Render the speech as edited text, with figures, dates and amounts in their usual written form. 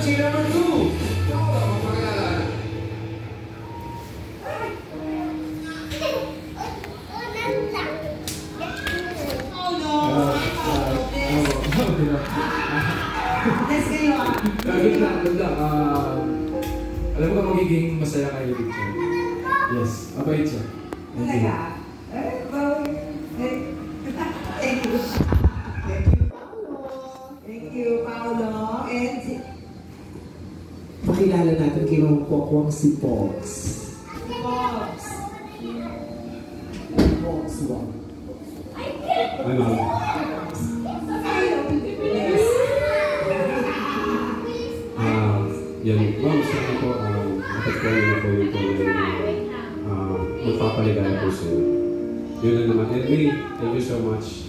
Cheer number 2. Yes, kayo ah. Good luck. Alam mo ka magiging masaya kayo dito. Yes, mabait siya. Talaga? Thank you. Thank you, Paolo. Thank you, Paolo. And Pakilala natin kay Ma'am Pokwang si Pox. Pox. Pox 1. Ano? Yes. Yan, ma'am, sana po, napagkain na po yung magpapaligaya po sa'yo. Yun na naman. And May, thank you so much.